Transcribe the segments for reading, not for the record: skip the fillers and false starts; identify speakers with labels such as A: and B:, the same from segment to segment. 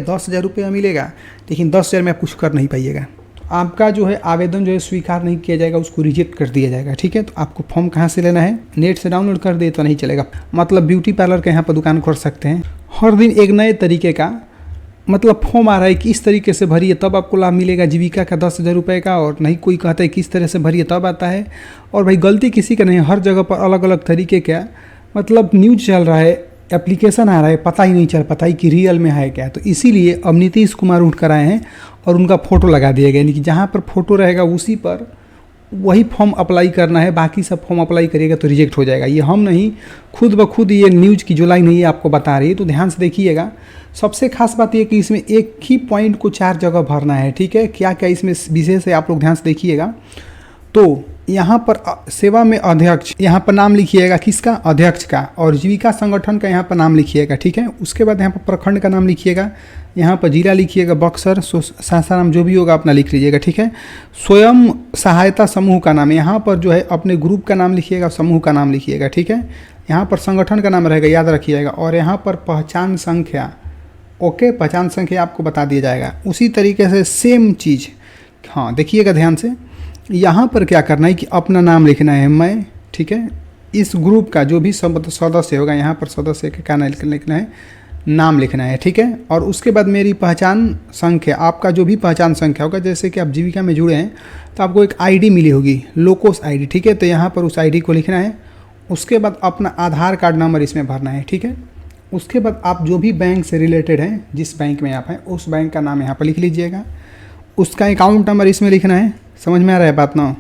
A: 10,000 रुपया मिलेगा, लेकिन 10,000 में आप कुछ कर नहीं पाइएगा। आपका जो है आवेदन जो है स्वीकार नहीं किया जाएगा, उसको रिजेक्ट कर दिया जाएगा। ठीक है, तो आपको फॉर्म कहाँ से लेना है, नेट से डाउनलोड कर दे तो नहीं चलेगा। मतलब ब्यूटी पार्लर के यहाँ पर दुकान खोल सकते हैं। हर दिन एक नए तरीके का मतलब फॉर्म आ रहा है कि इस तरीके से भरिए तब आपको लाभ मिलेगा जीविका का 10,000 रुपये का, और नहीं कोई कहता है किस तरह से भरिए तब आता है। और भाई गलती किसी का नहीं, हर जगह पर अलग अलग तरीके का मतलब न्यूज चल रहा है, एप्लीकेशन आ रहा है, पता ही नहीं चल पाता है कि रियल में है क्या। तो इसीलिए अब नीतीश कुमार उठ कर आए हैं और उनका फ़ोटो लगा दिया गया, यानी कि जहाँ पर फोटो रहेगा उसी पर वही फॉर्म अप्लाई करना है, बाकी सब फॉर्म अप्लाई करिएगा तो रिजेक्ट हो जाएगा। ये हम नहीं, खुद ब खुद ये न्यूज़ की जो लाइन है ये आपको बता रही है, तो ध्यान से देखिएगा। सबसे खास बात ये कि इसमें एक ही पॉइंट को 4 जगह भरना है। ठीक है, क्या क्या इसमें विशेष है आप लोग ध्यान से देखिएगा। तो यहाँ पर सेवा में अध्यक्ष, यहाँ पर नाम लिखिएगा किसका, अध्यक्ष का, और जीविका संगठन का यहाँ पर नाम लिखिएगा। ठीक है, उसके बाद यहाँ पर प्रखंड का नाम लिखिएगा, यहाँ पर जिला लिखिएगा बक्सर, सासाराम, जो भी होगा अपना लिख लीजिएगा। ठीक है, स्वयं सहायता समूह का नाम, यहाँ पर जो है अपने ग्रुप का नाम लिखिएगा, समूह का नाम लिखिएगा। ठीक है, यहाँ पर संगठन का नाम रहेगा, याद रखिएगा। और यहाँ पर पहचान संख्या, ओके, पहचान संख्या आपको बता दिया जाएगा। उसी तरीके से सेम चीज़, हाँ देखिएगा ध्यान से, यहाँ पर क्या करना है कि अपना नाम लिखना है मैं। ठीक है, इस ग्रुप का जो भी सदस्य होगा, यहाँ पर सदस्य का नाम लिखना है, नाम लिखना है। ठीक है, और उसके बाद मेरी पहचान संख्या, आपका जो भी पहचान संख्या होगा, जैसे कि आप जीविका में जुड़े हैं तो आपको एक आईडी मिली होगी, लोकोस आईडी। ठीक है, तो यहाँ पर उस आईडी को लिखना है। उसके बाद अपना आधार कार्ड नंबर इसमें भरना है। ठीक है, उसके बाद आप जो भी बैंक से रिलेटेड हैं, जिस बैंक में आप हैं उस बैंक का नाम यहाँ पर लिख लीजिएगा। उसका अकाउंट नंबर इसमें लिखना है। समझ में आ रहा है बात ना।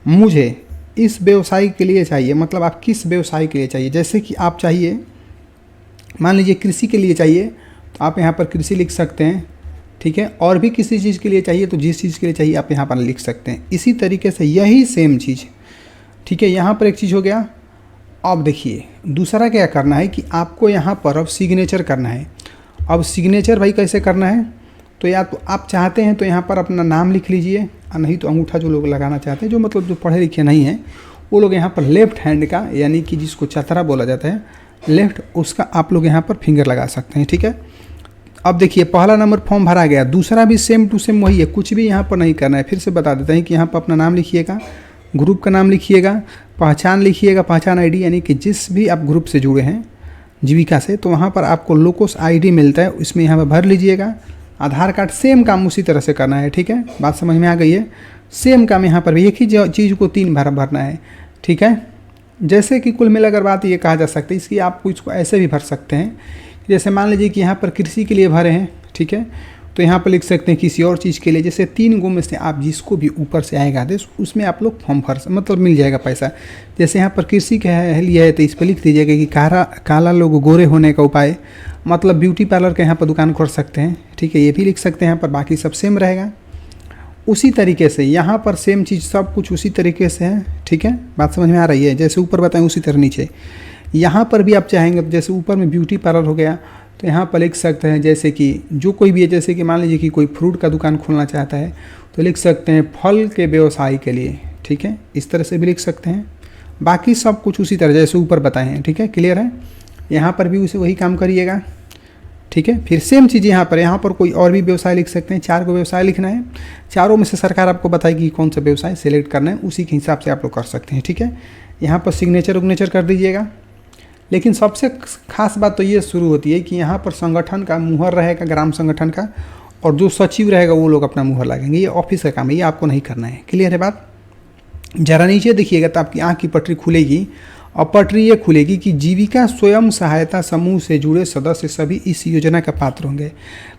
A: मुझे इस व्यवसाय के लिए चाहिए, मतलब आप किस व्यवसाय के लिए चाहिए, जैसे कि आप चाहिए, मान लीजिए कृषि के लिए चाहिए तो आप यहाँ पर कृषि लिख सकते हैं। ठीक है, और भी किसी चीज़ के लिए चाहिए तो जिस चीज़ के लिए चाहिए आप यहाँ पर लिख सकते हैं। इसी तरीके से यही सेम चीज़। ठीक है, यहाँ पर एक चीज़ हो गया। अब देखिए दूसरा क्या करना है कि आपको यहाँ पर अब सिग्नेचर करना है। अब सिग्नेचर भाई कैसे करना है, तो या तो आप चाहते हैं तो यहाँ पर अपना नाम लिख लीजिए, और नहीं तो अंगूठा जो लोग लगाना चाहते हैं, जो मतलब जो पढ़े लिखे नहीं हैं वो लोग यहाँ पर लेफ्ट हैंड का, यानी कि जिसको चतरा बोला जाता है, लेफ्ट, उसका आप लोग यहाँ पर फिंगर लगा सकते हैं। ठीक है, अब देखिए पहला नंबर फॉर्म भरा गया, दूसरा भी सेम टू सेम वही है, कुछ भी यहाँ पर नहीं करना है। फिर से बता देते हैं कि यहाँ पर अपना नाम लिखिएगा, ग्रुप का नाम लिखिएगा, पहचान लिखिएगा, पहचान आईडी, यानी कि जिस भी आप ग्रुप से जुड़े हैं जीविका से, तो वहाँ पर आपको लोकोस आईडी मिलता है, इसमें यहाँ पर भर लीजिएगा। आधार कार्ड सेम काम उसी तरह से करना है। ठीक है, बात समझ में आ गई है। सेम काम यहाँ पर भी एक ही चीज़ को 3 बार भरना है। ठीक है, जैसे कि कुल मिलाकर बात ये कहा जा सकता है, इसकी आप इसको ऐसे भी भर सकते हैं, जैसे मान लीजिए कि यहाँ पर कृषि के लिए भरे हैं। ठीक है, तो यहाँ पर लिख सकते हैं किसी और चीज़ के लिए, जैसे 3 गो में से आप जिसको भी ऊपर से आएगा आदेश उसमें आप लोग फॉर्म भर मतलब मिल जाएगा पैसा। जैसे यहाँ पर कृषि के लिए है तो इस पर लिख दीजिएगा कि काला लोग गोरे होने का उपाय, मतलब ब्यूटी पार्लर के यहाँ पर दुकान खोल सकते हैं। ठीक है, ये भी लिख सकते हैं यहाँ पर, बाकी सब सेम रहेगा। उसी तरीके से यहाँ पर सेम चीज़ सब कुछ उसी तरीके से है। ठीक है, बात समझ में आ रही है, जैसे ऊपर बताएं उसी तरह नीचे यहाँ पर भी आप चाहेंगे तो जैसे ऊपर में ब्यूटी पार्लर हो गया तो यहाँ पर लिख सकते हैं, जैसे कि जो कोई भी है, जैसे कि मान लीजिए कि कोई फ्रूट का दुकान खोलना चाहता है तो लिख सकते हैं फल के व्यवसाय के लिए। ठीक है, इस तरह से भी लिख सकते हैं। बाकी सब कुछ उसी तरह जैसे ऊपर बताए हैं। ठीक है, क्लियर है, यहाँ पर भी उसे वही काम करिएगा। ठीक है, फिर सेम चीज़ यहाँ पर कोई और भी व्यवसाय लिख सकते हैं। 4 को व्यवसाय लिखना है, चारों में से सरकार आपको बताएगी कौन सा व्यवसाय सेलेक्ट करना है, उसी के हिसाब से आप लोग कर सकते हैं। ठीक है, यहाँ पर सिग्नेचर उग्नेचर कर दीजिएगा। लेकिन सबसे खास बात तो ये शुरू होती है कि यहाँ पर संगठन का मुहर रहेगा, ग्राम संगठन का, और जो सचिव रहेगा वो लोग अपना मुहर लगेंगे। ये ऑफिस का काम है, ये आपको नहीं करना है। क्लियर है बात। जरा नीचे देखिएगा तो आपकी आँख की पटरी खुलेगी, और पटरी ये खुलेगी कि जीविका स्वयं सहायता समूह से जुड़े सदस्य सभी इस योजना का पात्र होंगे।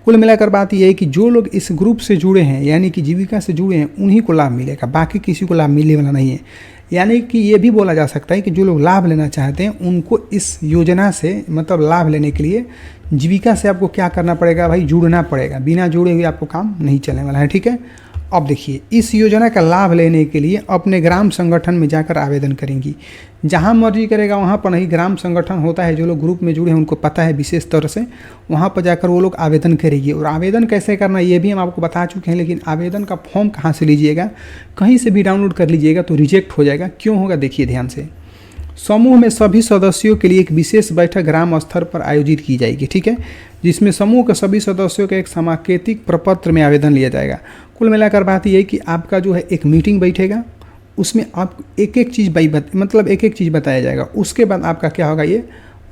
A: कुल मिलाकर बात यह है कि जो लोग इस ग्रुप से जुड़े हैं, यानी कि जीविका से जुड़े हैं, उन्हीं को लाभ मिलेगा, बाकी किसी को लाभ मिलने वाला नहीं है। यानी कि ये भी बोला जा सकता है कि जो लोग लाभ लेना चाहते हैं उनको इस योजना से मतलब लाभ लेने के लिए जीविका से आपको क्या करना पड़ेगा भाई, जुड़ना पड़ेगा। बिना जुड़े हुए आपको काम नहीं चलने वाला है। ठीक है, अब देखिए इस योजना का लाभ लेने के लिए अपने ग्राम संगठन में जाकर आवेदन करेंगी। जहां मर्जी करेगा वहां पर नहीं, ग्राम संगठन होता है, जो लोग ग्रुप में जुड़े हैं उनको पता है विशेष तौर से, वहां पर जाकर वो लोग आवेदन करेंगे। और आवेदन कैसे करना ये भी हम आपको बता चुके हैं, लेकिन आवेदन का फॉर्म कहाँ से लीजिएगा, कहीं से भी डाउनलोड कर लीजिएगा तो रिजेक्ट हो जाएगा। क्यों होगा देखिए ध्यान से। समूह में सभी सदस्यों के लिए एक विशेष बैठक ग्राम स्तर पर आयोजित की जाएगी। ठीक है, जिसमें समूह के सभी सदस्यों का एक सांकेतिक प्रपत्र में आवेदन लिया जाएगा। कुल मिलाकर बात यह है कि आपका जो है एक मीटिंग बैठेगा, उसमें आप एक एक चीज़ बताया जाएगा। उसके बाद आपका क्या होगा, ये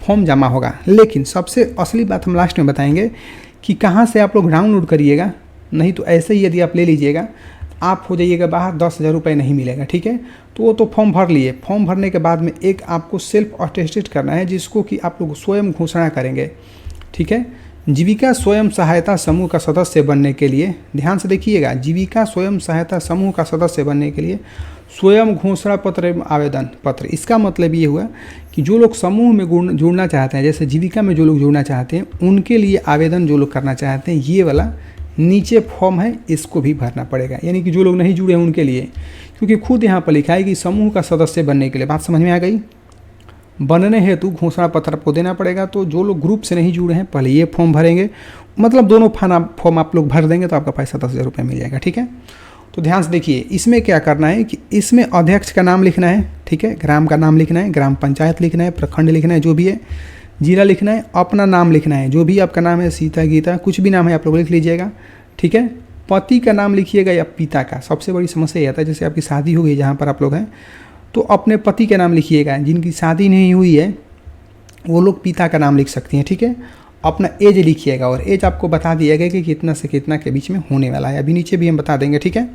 A: फॉर्म जमा होगा। लेकिन सबसे असली बात हम लास्ट में बताएंगे कि कहाँ से आप लोग डाउनलोड करिएगा, नहीं तो ऐसे ही यदि आप ले लीजिएगा आप हो जाइएगा बाहर, 10,000 रुपये नहीं मिलेगा। ठीक है, तो वो तो फॉर्म भर लिए। फॉर्म भरने के बाद में एक आपको सेल्फ अटेस्टेड करना है, जिसको कि आप लोग स्वयं घोषणा करेंगे। ठीक है, जीविका स्वयं सहायता समूह का सदस्य बनने के लिए ध्यान से देखिएगा, जीविका स्वयं सहायता समूह का सदस्य बनने के लिए स्वयं घोषणा पत्र एवं आवेदन पत्र। इसका मतलब ये हुआ कि जो लोग समूह में जुड़ना चाहते हैं, जैसे जीविका में जो लोग जुड़ना चाहते हैं, उनके लिए आवेदन जो लोग करना चाहते हैं, ये वाला नीचे फॉर्म है, इसको भी भरना पड़ेगा। यानी कि जो लोग नहीं जुड़े हैं उनके लिए, क्योंकि खुद यहाँ पर लिखा है कि समूह का सदस्य बनने के लिए, बात समझ में आ गई, बनने हेतु घोषणा पत्र आपको देना पड़ेगा। तो जो लोग ग्रुप से नहीं जुड़े हैं पहले ये फॉर्म भरेंगे, मतलब दोनों फॉर्म आप लोग भर देंगे तो आपका पैसा 10,000 रुपये मिल जाएगा। ठीक है, तो ध्यान से देखिए, इसमें क्या करना है कि इसमें अध्यक्ष का नाम लिखना है। ठीक है, ग्राम का नाम लिखना है, ग्राम पंचायत लिखना है, प्रखंड लिखना है, जो भी है, जिला लिखना है, अपना नाम लिखना है, जो भी आपका नाम है, सीता, गीता, कुछ भी नाम है आप लोग लिख लीजिएगा। ठीक है, पति का नाम लिखिएगा या पिता का। सबसे बड़ी समस्या ये आता है, जैसे आपकी शादी हो गई जहाँ पर आप लोग हैं, तो अपने पति का नाम लिखिएगा। जिनकी शादी नहीं हुई है वो लोग पिता का नाम लिख सकती हैं। ठीक है, अपना एज लिखिएगा और एज आपको बता दिया गया कि कितना से कितना के बीच में होने वाला है। अभी नीचे भी हम बता देंगे। ठीक है,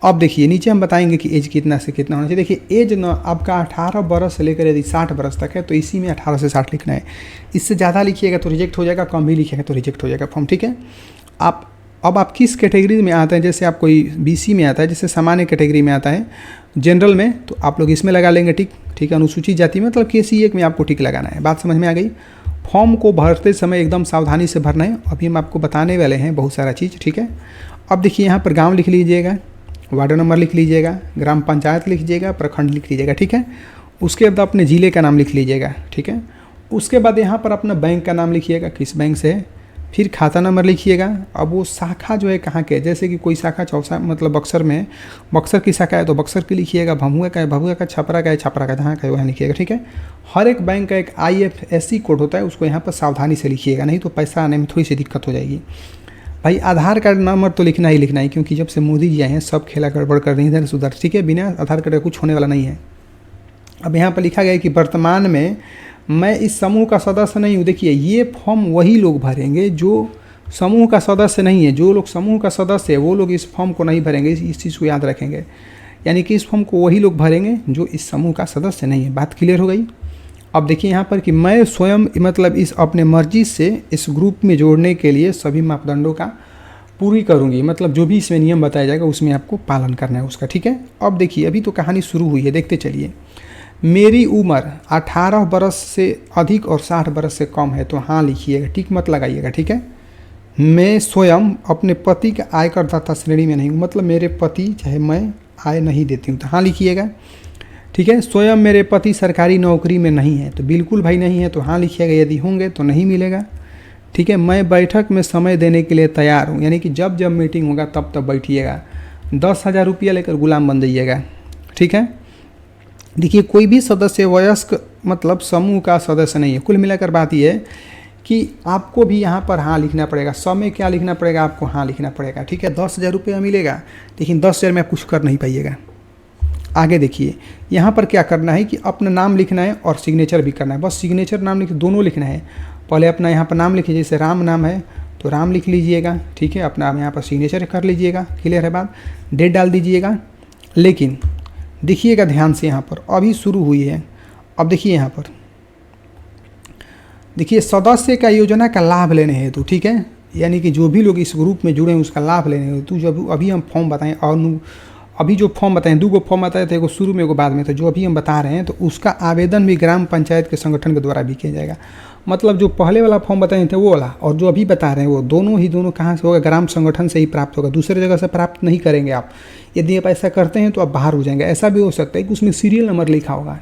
A: अब देखिए नीचे हम बताएंगे कि एज कितना से कितना होना चाहिए। देखिए एज ना आपका 18 बरस से लेकर यदि 60 बरस तक है तो इसी में 18 से 60 लिखना है। इससे ज़्यादा लिखिएगा तो रिजेक्ट हो जाएगा, कम भी लिखिएगा तो रिजेक्ट हो जाएगा फॉर्म। ठीक है, अब आप किस कैटेगरी में आते हैं, जैसे आप कोई बीसी में आता है, जैसे सामान्य कैटेगरी में आता है, जनरल में, तो आप लोग इसमें लगा लेंगे टिक। ठीक है, अनुसूचित जाति मतलब केसी 1 में आपको टिक लगाना है। बात समझ में आ गई। फॉर्म को भरते समय एकदम सावधानी से भरना है। अभी हम आपको बताने वाले हैं बहुत सारा चीज़। ठीक है, अब देखिए यहाँ पर गाँव लिख लीजिएगा, वार्ड नंबर लिख लीजिएगा, ग्राम पंचायत लिख लीजिएगा, प्रखंड लिख लीजिएगा। ठीक है, उसके बाद अपने ज़िले का नाम लिख लीजिएगा। ठीक है, उसके बाद यहाँ पर अपना बैंक का नाम लिखिएगा, किस बैंक से है, फिर खाता नंबर लिखिएगा। अब वो शाखा जो है कहाँ के, जैसे कि कोई शाखा चौसा मतलब बक्सर में, बक्सर की शाखा है तो बक्सर की लिखिएगा, भभुआ का है भभुआ का, छपरा का है छपरा का, जहाँ का है वहाँ लिखिएगा। ठीक है, हर एक बैंक का एक IFSC कोड होता है, उसको यहाँ पर सावधानी से लिखिएगा, नहीं तो पैसा आने में थोड़ी सी दिक्कत हो जाएगी। भाई आधार कार्ड नंबर तो लिखना ही लिखना है, क्योंकि जब से मोदी जी आए हैं सब खेला गड़बड़ कर रही इधर से उधर। ठीक है, बिना आधार कार्ड का कुछ होने वाला नहीं है। अब यहाँ पर लिखा गया है कि वर्तमान में मैं इस समूह का सदस्य नहीं हूँ। देखिए ये फॉर्म वही लोग भरेंगे जो समूह का सदस्य नहीं है। जो लोग समूह का सदस्य है वो लोग इस फॉर्म को नहीं भरेंगे, इस चीज़ को याद रखेंगे। यानी कि इस फॉर्म को वही लोग भरेंगे जो इस समूह का सदस्य नहीं है। बात क्लियर हो गई। अब देखिए यहाँ पर कि मैं स्वयं मतलब इस अपने मर्जी से इस ग्रुप में जोड़ने के लिए सभी मापदंडों का पूरी करूँगी, मतलब जो भी इसमें नियम बताया जाएगा उसमें आपको पालन करना है उसका। ठीक है, अब देखिए अभी तो कहानी शुरू हुई है, देखते चलिए। मेरी उम्र 18 बरस से अधिक और 60 बरस से कम है तो हाँ लिखिएगा, टिक मत लगाइएगा। ठीक है, मैं स्वयं अपने पति का आयकर दाता श्रेणी में नहीं हूँ, मतलब मेरे पति चाहे मैं आय नहीं देती हूँ तो हाँ लिखिएगा। ठीक है, स्वयं मेरे पति सरकारी नौकरी में नहीं है तो बिल्कुल भाई नहीं है तो हाँ लिखिएगा, यदि होंगे तो नहीं मिलेगा। ठीक है, मैं बैठक में समय देने के लिए तैयार हूँ, यानी कि जब जब मीटिंग होगा तब तब बैठिएगा। 10,000 रुपया लेकर गुलाम बन जाइएगा। ठीक है, देखिए कोई भी सदस्य वयस्क मतलब समूह का सदस्य नहीं है। कुल मिलाकर बात यह है कि आपको भी यहाँ पर हाँ लिखना पड़ेगा। समय क्या लिखना पड़ेगा, आपको हाँ लिखना पड़ेगा। ठीक है, 10,000 रुपया मिलेगा, लेकिन 10,000 में आप कुछ कर नहीं पाइएगा। आगे देखिए यहाँ पर क्या करना है कि अपना नाम लिखना है और सिग्नेचर भी करना है। बस सिग्नेचर नाम लिख दोनों लिखना है। पहले अपना यहाँ पर नाम लिखिए, जैसे राम नाम है तो राम लिख लीजिएगा। ठीक है, अपना यहाँ पर सिग्नेचर कर लीजिएगा। क्लियर है बात, डेट डाल दीजिएगा। लेकिन देखिएगा ध्यान से, यहाँ पर अभी शुरू हुई है। अब देखिए यहाँ पर देखिए सदस्य का योजना का लाभ लेने हेतु, ठीक है, यानी कि जो भी लोग इस ग्रुप में जुड़े हैं उसका लाभ लेने हेतु जब अभी हम फॉर्म बताएं, और अभी जो फॉर्म बताएं 2 फॉर्म बताए थे, एगो शुरू में एगो बाद में, तो जो अभी हम बता रहे हैं तो उसका आवेदन भी ग्राम पंचायत के संगठन के द्वारा भी किया जाएगा। मतलब जो पहले वाला फॉर्म बताए थे वो वाला और जो अभी बता रहे हैं वो दोनों कहाँ से होगा, ग्राम संगठन से ही प्राप्त होगा, दूसरे जगह से प्राप्त नहीं करेंगे आप। यदि आप ऐसा करते हैं तो आप बाहर हो जाएंगे। ऐसा भी हो सकता है कि उसमें सीरियल नंबर लिखा होगा।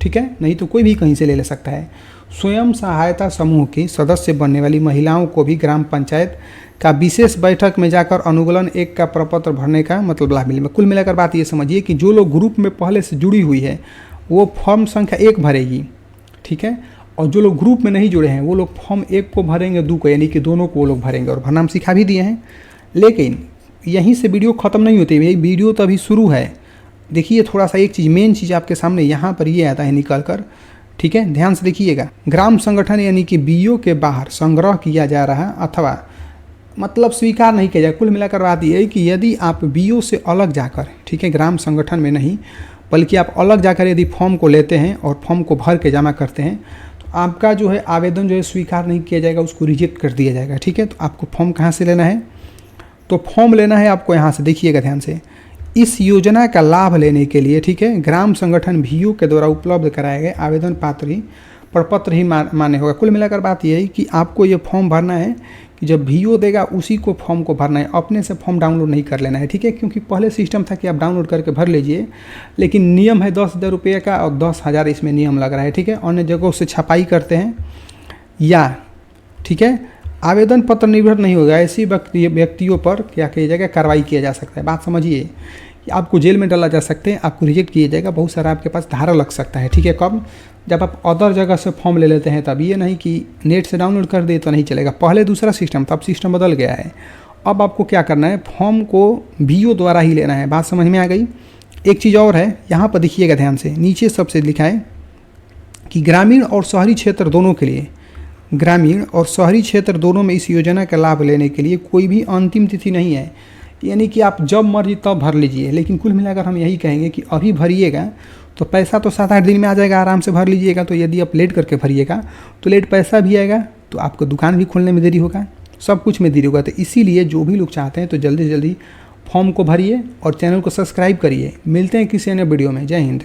A: ठीक है, नहीं तो कोई भी कहीं से ले सकता है। स्वयं सहायता समूह की सदस्य बनने वाली महिलाओं को भी ग्राम पंचायत का विशेष बैठक में जाकर अनुगलन 1 का प्रपत्र भरने का मतलब लाभ मिलेगा। कुल मिलाकर बात ये समझिए कि जो लोग ग्रुप में पहले से जुड़ी हुई है वो फॉर्म संख्या 1 भरेगी। ठीक है, और जो लोग ग्रुप में नहीं जुड़े हैं वो लोग फॉर्म 1 को भरेंगे, 2 को, यानी कि दोनों को वो लोग भरेंगे और भरना हम सिखा भी दिए हैं। लेकिन यहीं से वीडियो ख़त्म नहीं होती, यही वीडियो तो अभी शुरू है। देखिए थोड़ा सा एक चीज़, मेन चीज़ आपके सामने यहाँ पर ये आता है निकल कर, ठीक है, ध्यान से देखिएगा। ग्राम संगठन यानी कि बीओ के बाहर संग्रह किया जा रहा अथवा मतलब स्वीकार नहीं किया जाए। कुल मिलाकर बात यह है कि यदि आप बीओ से अलग जाकर, ठीक है, ग्राम संगठन में नहीं बल्कि आप अलग जाकर यदि फॉर्म को लेते हैं और फॉर्म को भर के जमा करते हैं तो आपका जो है आवेदन जो है स्वीकार नहीं किया जाएगा, उसको रिजेक्ट कर दिया जाएगा। ठीक है, तो आपको फॉर्म कहाँ से लेना है? तो फॉर्म लेना है आपको यहाँ से, देखिएगा ध्यान से। इस योजना का लाभ लेने के लिए, ठीक है, ग्राम संगठन बीओ के द्वारा उपलब्ध कराए गए आवेदन पात्र ही प्रपत्र ही मान्य होगा। कुल मिलाकर बात यह है कि आपको ये फॉर्म भरना है कि जब बीओ देगा उसी को फॉर्म को भरना है, अपने से फॉर्म डाउनलोड नहीं कर लेना है। ठीक है, क्योंकि पहले सिस्टम था कि आप डाउनलोड करके भर लीजिए, लेकिन नियम है 10,000 रुपये का और 10,000 इसमें नियम लग रहा है। ठीक है, अन्य जगहों से छपाई करते हैं या, ठीक है, आवेदन पत्र निर्भर नहीं होगा, ऐसी व्यक्तियों पर क्या किया जाएगा, कार्रवाई किया जा सकता है। बात समझिए कि आपको जेल में डाला जा सकते हैं, आपको रिजेक्ट किया जाएगा, बहुत सारा आपके पास धारा लग सकता है। ठीक है, कब? जब आप अदर जगह से फॉर्म ले लेते हैं तब। ये नहीं कि नेट से डाउनलोड कर दे तो नहीं चलेगा। पहले दूसरा सिस्टम था, अब सिस्टम बदल गया है। अब आपको क्या करना है, फॉर्म को बीओ द्वारा ही लेना है। बात समझ में आ गई? एक चीज़ और है, यहाँ पर देखिएगा ध्यान से, नीचे सबसे लिखा है कि ग्रामीण और शहरी क्षेत्र दोनों के लिए, ग्रामीण और शहरी क्षेत्र दोनों में इस योजना का लाभ लेने के लिए कोई भी अंतिम तिथि नहीं है, यानी कि आप जब मर्जी तब भर लीजिए। लेकिन कुल मिलाकर हम यही कहेंगे कि अभी भरिएगा तो पैसा तो 7-8 दिन में आ जाएगा, आराम से भर लीजिएगा। तो यदि आप लेट करके भरिएगा तो लेट पैसा भी आएगा, तो आपको दुकान भी खोलने में देरी होगा, सब कुछ में देरी होगा। तो इसीलिए जो भी लोग चाहते हैं तो जल्दी से जल्दी फॉर्म को भरिए और चैनल को सब्सक्राइब करिए। मिलते हैं किसी अन्य वीडियो में। जय हिंद।